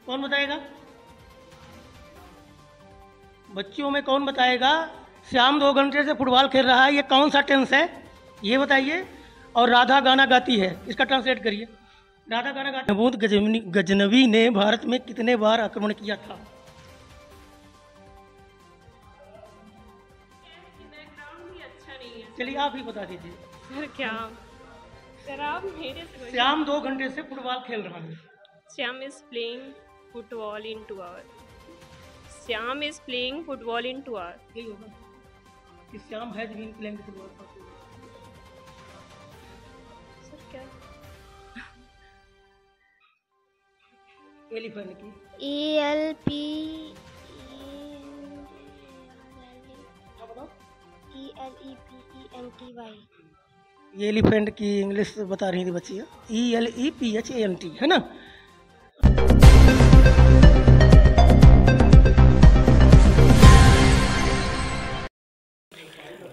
कौन बताएगा? बच्चियों में कौन बताएगा? श्याम 2 घंटे से फुटबॉल खेल रहा है, ये कौन सा टेंस है ये बताइए। और राधा गाना गाती है, इसका ट्रांसलेट करिए। राधा गाना गाती। महमूद गजनवी ने भारत में कितने बार आक्रमण किया था? बैकग्राउंड भी अच्छा नहीं है चलिए आप ही बता दीजिए। सर। क्या सर आप मेरे से श्याम 2 घंटे से फुटबॉल खेल रहा है। Shyam is playing football in 2 hour. Shyam is playing football in 2 hour. यही होगा कि Shyam has been playing football. Sir क्या? एलिफेंट की ELP ELEPENTY। ये एलिफेंट की इंग्लिश बता रही थी बच्चियाँ। ELEPHANT है ना।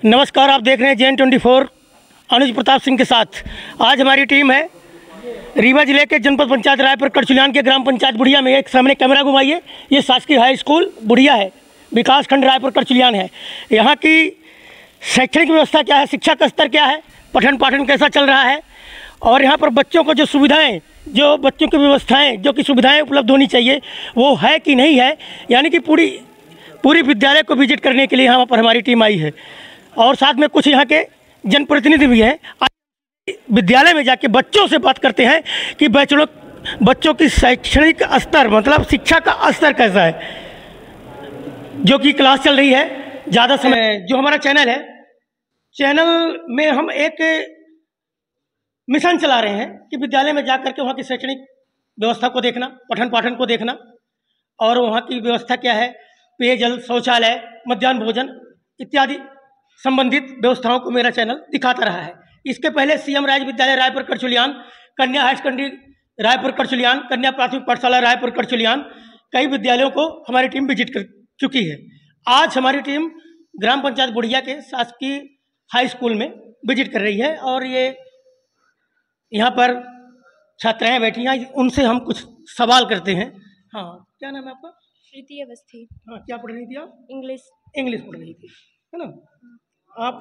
नमस्कार, आप देख रहे हैं JN24 अनुज प्रताप सिंह के साथ। आज हमारी टीम है रीवा जिले के जनपद पंचायत रायपुर कड़चुलियान के ग्राम पंचायत बुढ़िया में। एक सामने कैमरा घुमाइए, ये शासकीय हाई स्कूल बुढ़िया है, विकास खंड रायपुर कड़चुलियान है। यहाँ की शैक्षणिक व्यवस्था क्या है, शिक्षा का स्तर क्या है, पठन पाठन कैसा चल रहा है, और यहाँ पर बच्चों को जो सुविधाएं, जो बच्चों की व्यवस्थाएं, जो कि सुविधाएं उपलब्ध होनी चाहिए वो है कि नहीं है, यानी कि पूरी विद्यालय को विजिट करने के लिए यहाँ पर हमारी टीम आई है। और साथ में कुछ यहाँ के जनप्रतिनिधि भी हैं। विद्यालय में जाके बच्चों से बात करते हैं कि बच्चों की शैक्षणिक स्तर, मतलब शिक्षा का स्तर कैसा है, जो कि क्लास चल रही है ज़्यादा समय। जो हमारा चैनल है, चैनल में हम एक मिशन चला रहे हैं कि विद्यालय में जाकर के वहाँ की शैक्षणिक व्यवस्था को देखना, पठन पाठन को देखना, और वहाँ की व्यवस्था क्या है, पेयजल, शौचालय, मध्याह्न भोजन इत्यादि संबंधित व्यवस्थाओं को मेरा चैनल दिखाता रहा है। इसके पहले CM राज विद्यालय रायपुर कड़चुलियान, कन्या हायर सेकेंडरी रायपुर कड़चुलियान, कन्या प्राथमिक पाठशाला रायपुर कड़चुलियान, कई विद्यालयों को हमारी टीम विजिट कर चुकी है। आज हमारी टीम ग्राम पंचायत बुढ़िया के शासकीय हाई स्कूल में विजिट कर रही है, और ये यहाँ पर छात्राएं बैठी हैं, उनसे हम कुछ सवाल करते हैं। हाँ, क्या नाम है आपका? श्रुति अवस्थी। हाँ, क्या पढ़ रही थी आप? इंग्लिश पढ़ रही थी, है ना। आप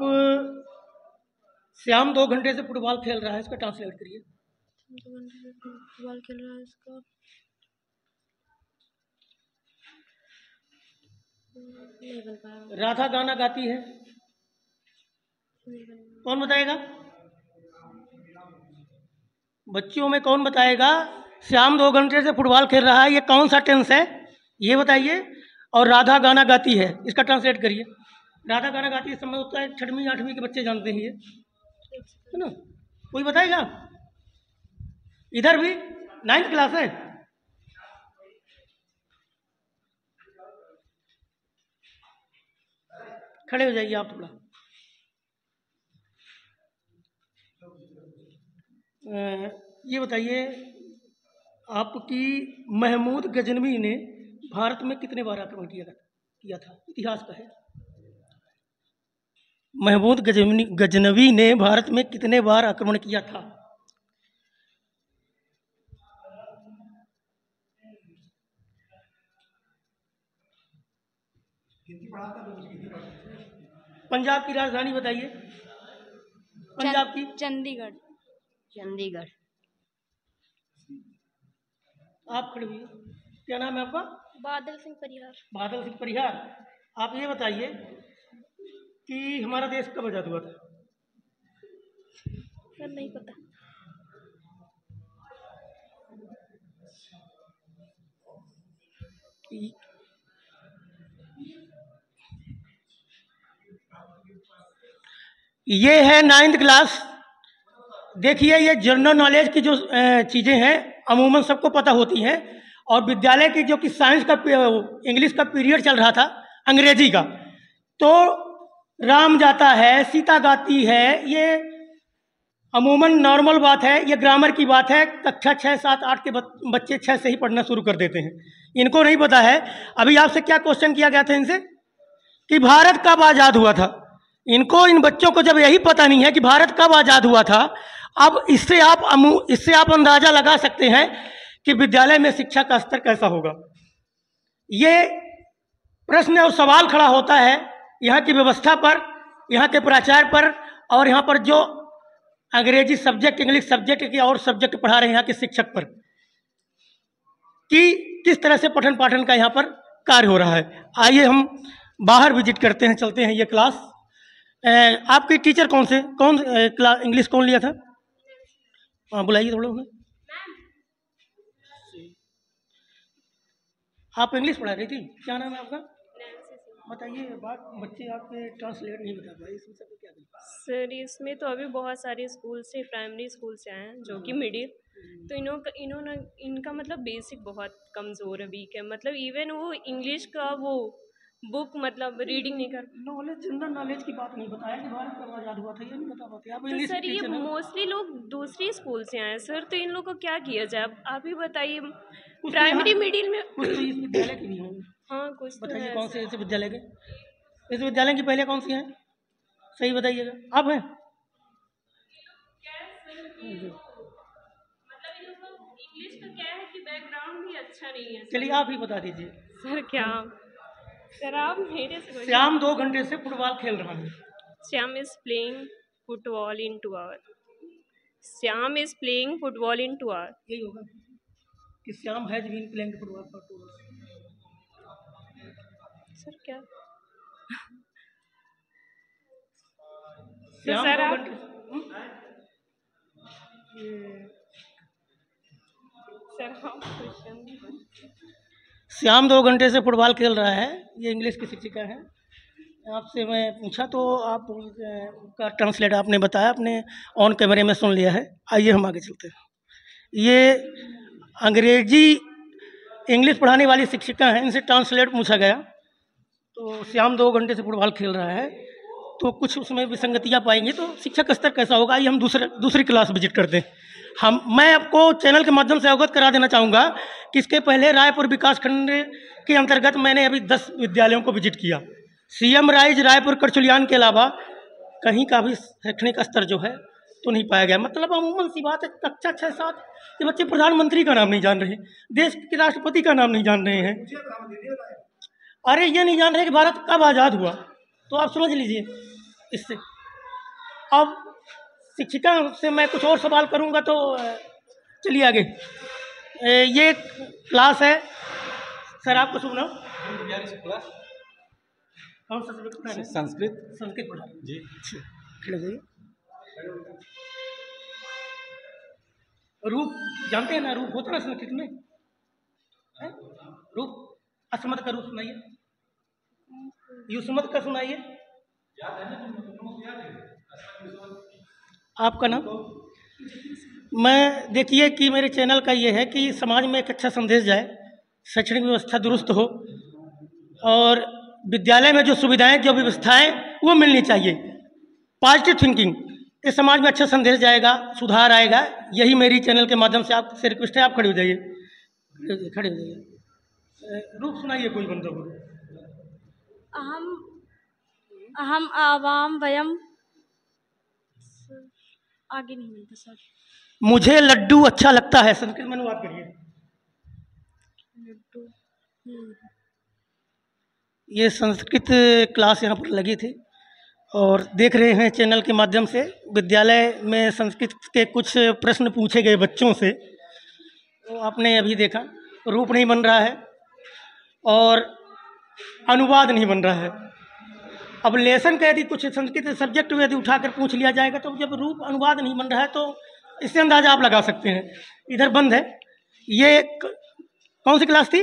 श्याम 2 घंटे से फुटबॉल खेल रहा है, इसका ट्रांसलेट करिए। 2 घंटे से फुटबॉल खेल रहा है, इसका नहीं बन पाया। राधा गाना गाती है, कौन बताएगा? बच्चियों में कौन बताएगा? श्याम 2 घंटे से फुटबॉल खेल रहा है, ये कौन सा टेंस है ये बताइए। और राधा गाना गाती है, इसका ट्रांसलेट करिए। राधा गाना गाती है समय होता है 6वीं 8वीं के बच्चे जानते हैं ये, है ना। कोई बताएगा? इधर भी 9th क्लास है। खड़े हो जाइए आप थोड़ा। ये बताइए, आपकी महमूद गजनवी ने भारत में कितने बार आक्रमण किया था? इतिहास का है। महमूद गजनवी ने भारत में कितने बार आक्रमण किया था? पंजाब की राजधानी बताइए। पंजाब की? चंडीगढ़। आप खड़े हुए, क्या नाम है आपका? बादल सिंह परिहार। आप ये बताइए कि हमारा देश कब आजाद हुआ था? सर नहीं पता। ये है 9th क्लास। देखिए, ये जनरल नॉलेज की जो चीज़ें हैं अमूमन सबको पता होती हैं, और विद्यालय की जो कि साइंस का, इंग्लिश का पीरियड चल रहा था, अंग्रेजी का, तो राम जाता है, सीता गाती है, ये अमूमन नॉर्मल बात है, ये ग्रामर की बात है। कक्षा 6, 7, 8 के बच्चे 6 से ही पढ़ना शुरू कर देते हैं, इनको नहीं पता है। अभी आपसे क्या क्वेश्चन किया गया था इनसे कि भारत कब आज़ाद हुआ था? इन बच्चों को जब यही पता नहीं है कि भारत कब आज़ाद हुआ था, अब इससे आप अंदाज़ा लगा सकते हैं कि विद्यालय में शिक्षा का स्तर कैसा होगा। ये प्रश्न और सवाल खड़ा होता है यहाँ की व्यवस्था पर, यहाँ के प्राचार्य पर, और यहाँ पर जो अंग्रेजी सब्जेक्ट, इंग्लिश सब्जेक्ट के और सब्जेक्ट पढ़ा रहे हैं यहाँ के शिक्षक पर, कि किस तरह से पठन पाठन का यहाँ पर कार्य हो रहा है। आइए हम बाहर विजिट करते हैं, चलते हैं ये क्लास। आपके टीचर कौन क्लास इंग्लिश कौन लिया था? हाँ बुलाइए थोड़ा उन्हें। आप इंग्लिश पढ़ा रही थी, क्या नाम है आपका? बताइए बात। बच्चे आपके ट्रांसलेट नहीं बता पाए, इसमें सब क्या है? सर इसमें तो अभी बहुत सारे स्कूल से, प्राइमरी स्कूल से आए हैं जो कि मिडिल, तो इन्होंने इनका मतलब बेसिक बहुत कमज़ोर है, वीक है। मतलब इवन वो इंग्लिश का वो बुक मतलब रीडिंग नहीं कर। नॉलेज, जनरल नॉलेज की बात नहीं बताया कि भारत कब आज़ाद हुआ था, ये नहीं बता पाते आप। तो सर ये मोस्टली लोग दूसरी स्कूल से आए हैं सर, तो इन लोगों को क्या किया जाए, आप ही बताइए। प्राइमरी मिडिल में कुछ तो इस विद्यालय की भी हैं। हाँ कुछ तो बताइए है कौन से सर। इस विद्यालय के? इस विद्यालय की पहले कौन सी हैं, सही बताइएगा। आप हैं? इंग्लिश का क्या है कि बैकग्राउंड भी अच्छा नहीं है। चलिए आप ही बता दीजिए। सर क्या सर आप मेरे से श्याम 2 घंटे से फुटबॉल खेल रहा है। Shyam is playing football in 2 hour. Shyam is playing football in 2 hour. यही होगा कि Shyam has been playing football for 2 hours. Sir क्या श्याम सर 2 आप घंटे सर आप क्वेश्चन श्याम 2 घंटे से फुटबॉल खेल रहा है। ये इंग्लिश की शिक्षिका है। आपसे मैं पूछा तो आप का ट्रांसलेट आपने बताया, आपने ऑन कैमरे में सुन लिया है। आइए हम आगे चलते हैं। ये अंग्रेजी इंग्लिश पढ़ाने वाली शिक्षिका हैं, इनसे ट्रांसलेट पूछा गया तो श्याम 2 घंटे से फुटबॉल खेल रहा है, तो कुछ उसमें विसंगतियाँ पाएंगे, तो शिक्षा का स्तर कैसा होगा। आइए हम दूसरी क्लास विजिट करते हैं। मैं आपको चैनल के माध्यम से अवगत करा देना चाहूँगा कि इसके पहले रायपुर विकास खंड के अंतर्गत मैंने अभी 10 विद्यालयों को विजिट किया। सीएम राइज, रायपुर, करचुलियान के अलावा कहीं का भी शैक्षणिक स्तर जो है तो नहीं पाया गया। मतलब अमूमन सी बात है, कक्षा 6-7 के बच्चे प्रधानमंत्री का नाम नहीं जान रहे, देश के राष्ट्रपति का नाम नहीं जान रहे हैं। अरे ये नहीं जान रहे कि भारत कब आज़ाद हुआ, तो आप समझ लीजिए इससे। अब शिक्षिका से मैं कुछ और सवाल करूंगा, तो चलिए आगे। ये क्लास है सर, आपको सुना कौन सा सब्जेक्ट पढ़ा रहे हैं? संस्कृत पढ़ा रहे हैं जी। खड़े जाइए। रूप जानते हैं ना, रूप होता है ना संस्कृत में, रूप असमत का रूप सुनाइए, युष्मत का सुनाइए। आपका नाम? मैं देखिए कि मेरे चैनल का ये है कि समाज में एक अच्छा संदेश जाए, शैक्षणिक व्यवस्था दुरुस्त हो, और विद्यालय में जो सुविधाएं, जो व्यवस्थाएं वो मिलनी चाहिए। पॉजिटिव थिंकिंग, इस समाज में अच्छा संदेश जाएगा, सुधार आएगा। यही मेरी चैनल के माध्यम से आपसे रिक्वेस्ट है। आप खड़े हो जाइए, खड़े हो जाइए। रूप सुनाइए कोई बंदों को। अहम आवाम वयम, आगे नहीं मिलता सर। मुझे लड्डू अच्छा लगता है, संस्कृत में अनुवाद करिए। लड्डू ये संस्कृत क्लास यहाँ पर लगी थी और देख रहे हैं चैनल के माध्यम से। विद्यालय में संस्कृत के कुछ प्रश्न पूछे गए बच्चों से, तो आपने अभी देखा रूप नहीं बन रहा है और अनुवाद नहीं बन रहा है। अब लेसन का यदि कुछ संस्कृत सब्जेक्ट यदि उठाकर पूछ लिया जाएगा, तो जब रूप अनुवाद नहीं बन रहा है तो इससे अंदाजा आप लगा सकते हैं। इधर बंद है। ये कौन सी क्लास थी?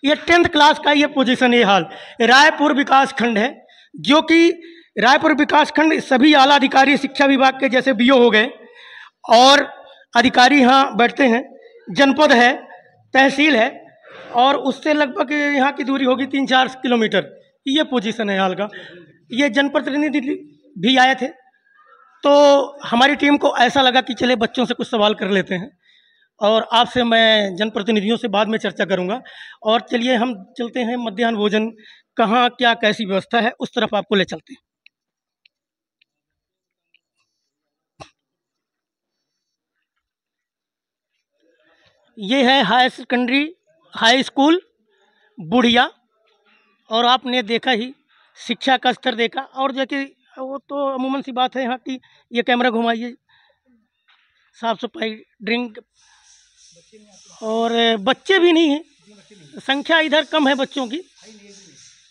ये 10th क्लास का ये पोजीशन, ये हाल रायपुर विकास खंड है, जो कि रायपुर विकास खंड सभी आला अधिकारी शिक्षा विभाग के जैसे बीओ हो गए और अधिकारी यहाँ बैठते हैं। जनपद है, तहसील है, और उससे लगभग यहाँ की दूरी होगी 3-4 किलोमीटर। ये पोजीशन है हाल का। ये जनप्रतिनिधि भी आए थे, तो हमारी टीम को ऐसा लगा कि चले बच्चों से कुछ सवाल कर लेते हैं, और आपसे मैं जनप्रतिनिधियों से बाद में चर्चा करूंगा। और चलिए हम चलते हैं मध्याह्न भोजन कहाँ क्या कैसी व्यवस्था है उस तरफ आपको ले चलते हैं। ये है हाई सेकेंडरी हाई स्कूल बुढ़िया। और आपने देखा ही शिक्षा का स्तर देखा। और देखिए वो तो अमूमन सी बात है यहाँ की। ये कैमरा घुमाइए, साफ सफाई, ड्रिंक, और बच्चे भी नहीं हैं। संख्या इधर कम है बच्चों की।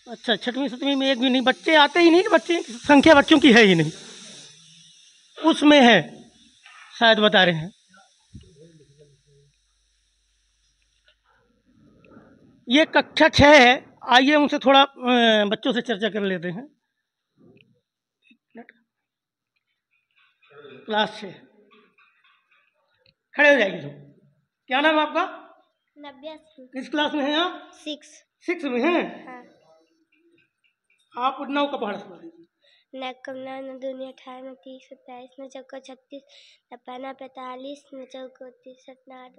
अच्छा, 6वीं 7वीं में एक भी नहीं, बच्चे आते ही नहीं। बच्चे संख्या बच्चों की है ही नहीं, उसमें है शायद बता रहे हैं। ये कक्षा 6 है। आइए उनसे थोड़ा बच्चों से चर्चा कर लेते हैं। क्लास 6, खड़े हो जाइए सब। क्या नाम है आपका? नव्या सिंह। किस क्लास में हैं आप? 6 में हैं। हाँ। आप 9 का पढ़ा सकते हैं। न कम न दूनी 18 न 30 27 न चौका 36 न पाना 45 न चौका 30 न 8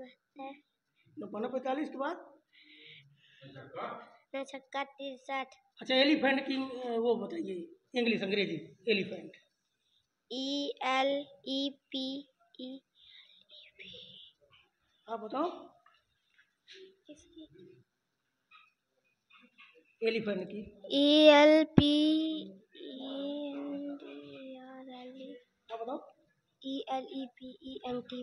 72 पाना 45 के बाद न छक्का 63। अच्छा, एलिफेंट की वो बताइए, इंग्लिश अंग्रेजी। Elephant ELEPE। आप बताओ। एलिफेंट की ELPENT। आप बताओ। ELEPENTY।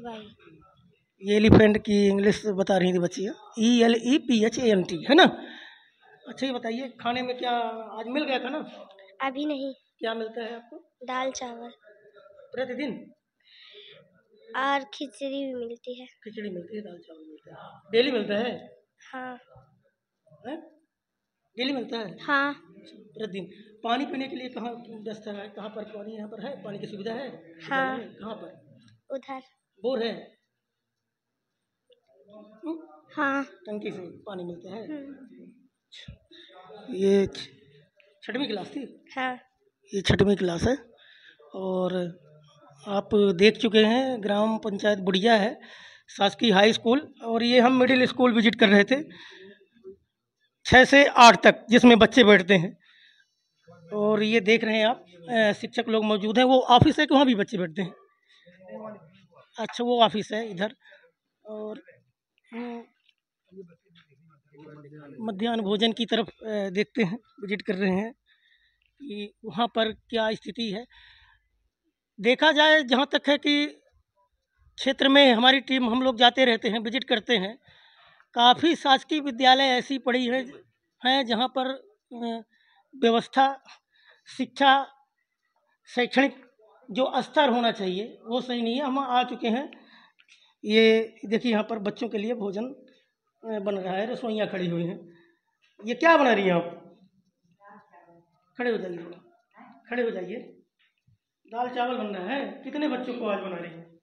ये एलिफेंट की इंग्लिश बता रही थी बच्चियाँ। ELEPHANT है ना। अच्छा, ये बताइए खाने में क्या आज मिल गया था ना? अभी नहीं। क्या मिलता है आपको? दाल चावल प्रतिदिन? और खिचड़ी भी मिलती है। खिचड़ी मिलती है, दाल चावल मिलता है। डेली मिलता है? हाँ। हैं? डेली मिलता है? हाँ। प्रतिदिन। पानी पीने के लिए कहाँ व्यवस्था है? कहाँ पर पानी, यहाँ पर है पानी की सुविधा है? हाँ। कहाँ पर? उधर बोर है? हाँ। टंकी से पानी मिलता है। ये 6वीं क्लास थी? हाँ। ये 6वीं क्लास है। और आप देख चुके हैं ग्राम पंचायत बुढ़िया है, शासकीय हाई स्कूल। और ये हम मिडिल स्कूल विजिट कर रहे थे 6 से 8 तक, जिसमें बच्चे बैठते हैं। और ये देख रहे हैं आप शिक्षक लोग मौजूद हैं। वो ऑफिस है कि वहाँ भी बच्चे बैठते हैं? अच्छा, वो ऑफिस है इधर। और मध्याह्न भोजन की तरफ देखते हैं, विजिट कर रहे हैं कि वहाँ पर क्या स्थिति है। देखा जाए जहाँ तक है कि क्षेत्र में हमारी टीम, हम लोग जाते रहते हैं, विजिट करते हैं। काफ़ी शासकीय विद्यालय ऐसी पड़ी हैं जहाँ पर व्यवस्था, शिक्षा, शैक्षणिक जो स्तर होना चाहिए वो सही नहीं है। हम आ चुके हैं। ये देखिए यहाँ पर बच्चों के लिए भोजन बन रहा है, रसोइयाँ खड़ी हुई हैं। ये क्या बना रही हैं आप? खड़े हो जाइए, खड़े हो जाइए। दाल चावल बन रहा है। कितने बच्चों को आज बना रही हैं?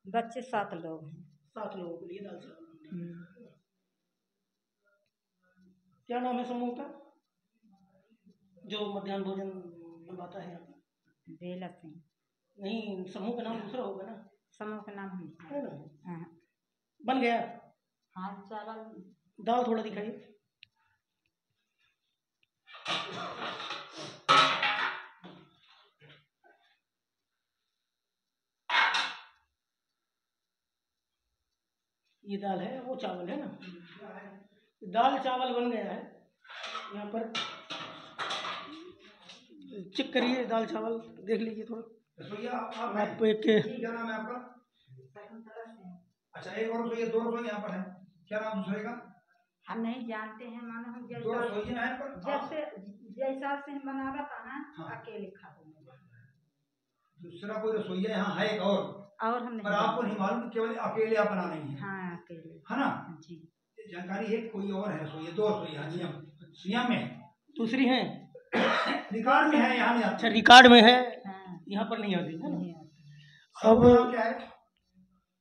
बच्चे 7 लोग हैं। 7 लोगों के लिए दाल चावल। क्या नाम है समूह का जो मध्याह्न भोजन बनवाता है? बेला सिंह। नहीं, समूह का नाम दूसरा होगा ना। समूह का नाम है ना। हाँ। बन गया। हाँ, चावल दाल थोड़ा दिखाइए। ये दाल है, वो चावल है ना। दाल चावल बन गया है। यहाँ पर चेक करिए, दाल चावल देख लीजिए थोड़ा। आप एक, क्या नाम है आपका? अच्छा, एक और रसोई, 2 रसोई यहाँ पर है। क्या नाम दूसरे का? हम नहीं जानते हैं। मानो हम 2 रसोइयाँ हैं पर जैसे जैसा से बना रहा ना। हाँ। अकेले खाओ। दूसरा कोई रसोइया यहाँ है एक और हम पर आपको नहीं मालूम, केवल अकेले आप बना रही हैं। हाँ, अकेले। है ना जी। जानकारी है। कोई और है रसोइया? 2 रसोइया नियम में। दूसरी है रिकॉर्ड में है, यहाँ नहीं अच्छा, रिकॉर्ड में है। हाँ। यहाँ पर नहीं आती है ना। नहीं आते। अब क्या है?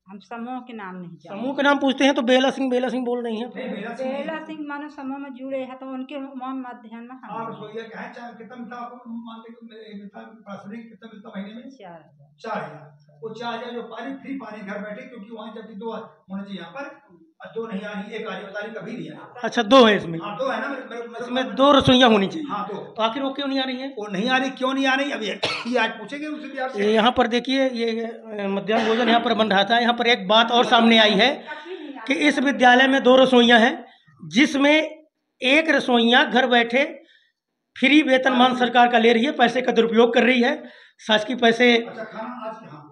हम समूह के नाम नहीं जानते। समूह का नाम पूछते हैं तो बेला सिंह बोल रही हैं। नहीं, बेला सिंह मानो समूह में जुड़े हैं तो उनके मध्याह्न में हम। आप रसोइया क्या है? कितना मिलता आपको? मान लीजिए प्राथमिक कितना मिलता महीने में? 4000। 4000। वो 4000 जो पानी फ्री पानी घर बैठे, क्योंकि वहाँ जब 2 होना चाहिए यहाँ पर, 2 नहीं आ रही, 1 आ रही, बता रही कभी नहीं आ। अच्छा, 2 है इसमें। हाँ, 2 है ना। इसमें 2 रसोइयाँ होनी चाहिए। हाँ, 2। तो आखिर वो क्यों नहीं आ रही है? वो नहीं आ रही, क्यों नहीं आ रही? अब ये आज पूछेंगे उनसे भी आपसे। यहाँ पर देखिए, ये मध्याह्न भोजन यहाँ पर बन रहा था। यहाँ पर एक बात और सामने आई है कि इस विद्यालय में 2 रसोइयाँ हैं, जिसमें एक रसोइया घर बैठे फ्री वेतनमान सरकार का ले रही है, पैसे का दुरुपयोग कर रही है। शासकीय पैसे अच्छा खाना आज हाँ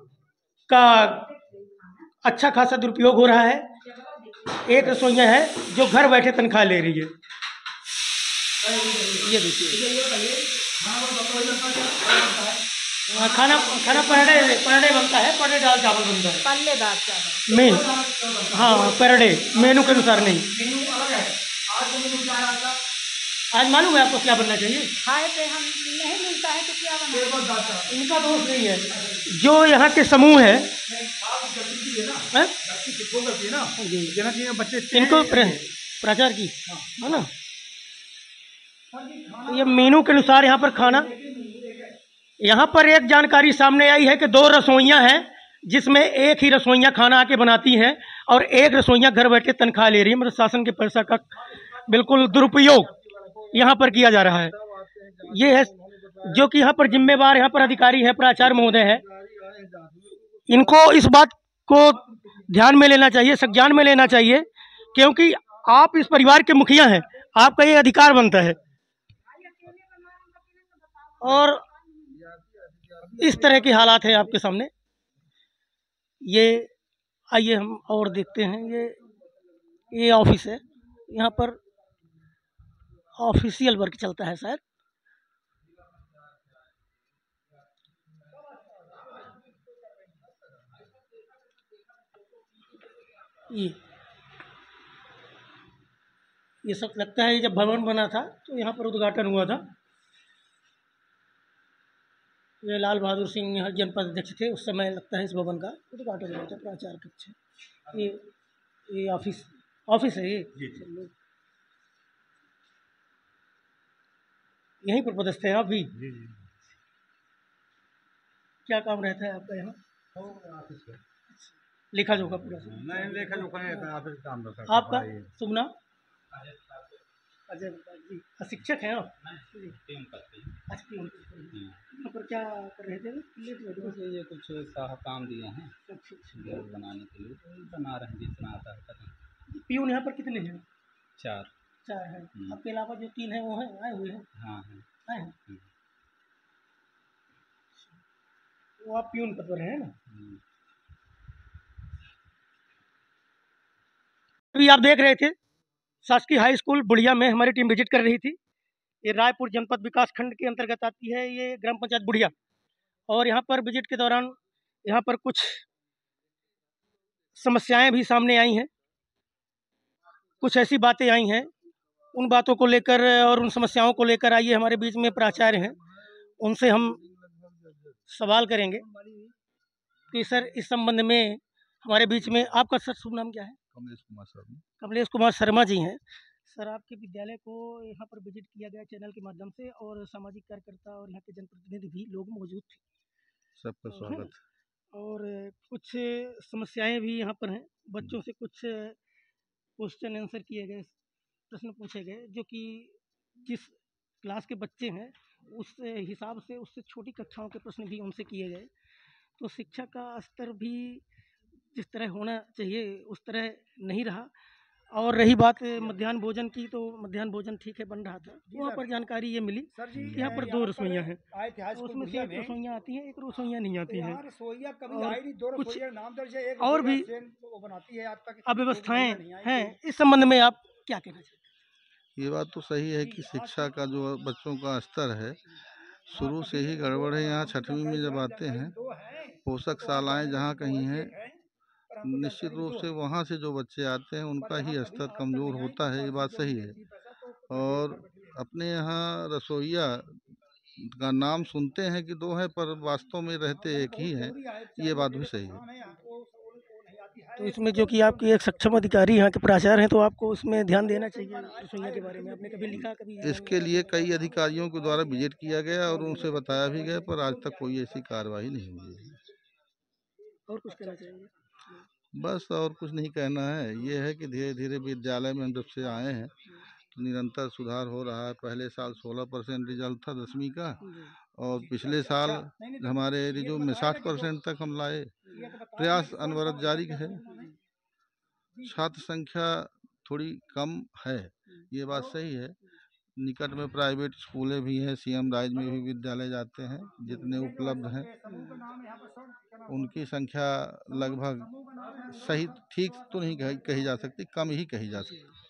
का अच्छा खासा दुरुपयोग हो रहा है। एक रसोइया है जो घर बैठे तनख्वाह ले रही है। ये देखिए खाना खाना पर डे बनता है, पर डे दाल चावल बनता है, पल्ले दाल चावल मेन हाँ पर डे, मेनू के अनुसार नहीं। मेनू अलग है। आज जो मेनू क्या है आपका? आज मालूम है आपको क्या बनना चाहिए? खाए पे हम नहीं मिलता है तो क्या बना? टेबल दाल चावल। इनका दोष नहीं है, जो यहाँ के समूह है नहीं, आप गलती की है ना, हैं? गलती किसको करती है ना, देना चाहिए बच्चे इनको प्राचार की है ना। तो ये मेनू के अनुसार यहाँ पर खाना, यहाँ पर एक जानकारी सामने आई है कि 2 रसोइयाँ हैं, जिसमें एक ही रसोइयाँ खाना आके बनाती हैं और एक रसोइयाँ घर बैठे तनख्वाह ले रही है। मतलब शासन के पैसा का बिल्कुल दुरुपयोग यहाँ पर किया जा रहा है। ये है जो कि यहाँ पर जिम्मेवार यहाँ पर अधिकारी है, प्राचार्य महोदय है। इनको इस बात को ध्यान में लेना चाहिए, संज्ञान में लेना चाहिए, क्योंकि आप इस परिवार के मुखिया हैं, आपका ये अधिकार बनता है। और इस तरह के हालात हैं आपके सामने। ये आइए हम और देखते हैं। ये ऑफिस है, यहाँ पर ऑफिशियल वर्क चलता है शायद। ये सब लगता है जब भवन बना था तो यहाँ पर उद्घाटन हुआ था। ये लाल बहादुर सिंह यहाँ जनपद अध्यक्ष थे, उस समय लगता है इस भवन का उद्घाटन हुआ था, प्राचार्य कक्ष। ये ऑफिस है। ये यहीं पर पदस्थ हैं आप भी? क्या काम रहता है आपका यहाँ? लेखा जोखा पूरा? नहीं, लेखा जोखा नहीं रहता, ऑफिस काम रहता है। आपका शुभ नाम? अजय जी। शिक्षक हैं आप? अच्छा, यहाँ पर क्या कर रहे थे? ये कुछ काम दिए हैं घर बनाने के लिए, बना रहे हैं, जितना आता है कर रहे हैं। पियून यहाँ पर कितने हैं? 4 हैं। आपके अलावा जो 3 हैं वो हैं, आए हुए हैं? हाँ हैं। आए हैं। वो आप पियून पद पर हैं ना? अभी आप देख रहे थे शासकीय हाई स्कूल बुढ़िया में हमारी टीम विजिट कर रही थी। ये रायपुर जनपद विकास खंड के अंतर्गत आती है ये ग्राम पंचायत बुढ़िया। और यहाँ पर विजिट के दौरान यहाँ पर कुछ समस्याएं भी सामने आई हैं, कुछ ऐसी बातें आई हैं, उन बातों को लेकर और उन समस्याओं को लेकर आइए हमारे बीच में प्राचार्य हैं, उनसे हम सवाल करेंगे कि सर इस संबंध में हमारे बीच में आपका सर शुभ नाम क्या है? कमलेश कुमार शर्मा। कमलेश कुमार शर्मा जी हैं। सर आपके विद्यालय को यहाँ पर विजिट किया गया चैनल के माध्यम से, और सामाजिक कार्यकर्ता और यहाँ के जनप्रतिनिधि भी लोग मौजूद थे। सबका स्वागत। और कुछ समस्याएं भी यहाँ पर हैं। बच्चों से कुछ क्वेश्चन आंसर किए गए, प्रश्न पूछे गए, जो कि जिस क्लास के बच्चे हैं उस हिसाब से उससे छोटी कक्षाओं के प्रश्न भी उनसे किए गए। तो शिक्षा का स्तर भी जिस तरह होना चाहिए उस तरह नहीं रहा। और रही बात मध्याह्न भोजन की, तो मध्याह्न भोजन ठीक है बन रहा था। वहाँ पर जानकारी ये मिली कि यहाँ पर 2 रसोइयाँ हैं, उसमें से 1 रसोइयाँ आती हैं, 1 रसोइयाँ नहीं आती हैं। कुछ और भी अव्यवस्थाएं हैं। इस संबंध में आप क्या कहना चाहते हैं? ये बात तो सही है कि शिक्षा का जो बच्चों का स्तर है शुरू से ही गड़बड़ है। यहाँ 6वीं में जब आते हैं, पोषक शालाएँ जहाँ कहीं हैं, निश्चित रूप से वहाँ से जो बच्चे आते हैं उनका ही स्तर कमज़ोर होता है, ये बात सही है। और अपने यहाँ रसोइया का नाम सुनते हैं कि 2 हैं, पर वास्तव में रहते एक ही हैं, ये बात भी सही है। तो इसमें जो कि आपके एक सक्षम अधिकारी यहाँ के प्राचार्य हैं, तो आपको इसमें ध्यान देना चाहिए रसोइया के बारे में। आपने कभी लिखा, कभी इसके लिए कई अधिकारियों के द्वारा विजिट किया गया और उनसे बताया भी गया, पर आज तक कोई ऐसी कार्रवाई नहीं हुई है। और कुछ कहना चाहिए? बस और कुछ नहीं कहना है। ये है कि धीरे धीरे विद्यालय में हम जब से आए हैं तो निरंतर सुधार हो रहा है। पहले साल 16% रिजल्ट था 10वीं का, और पिछले साल हमारे रिजल्ट में 60% तक हम लाए। प्रयास अनवरत जारी है। छात्र संख्या थोड़ी कम है, ये बात सही है। निकट में प्राइवेट स्कूलें भी हैं, सीएम राइज में भी विद्यालय जाते हैं, जितने उपलब्ध हैं उनकी संख्या लगभग सही ठीक तो नहीं कही जा सकती, कम ही कही जा सकती।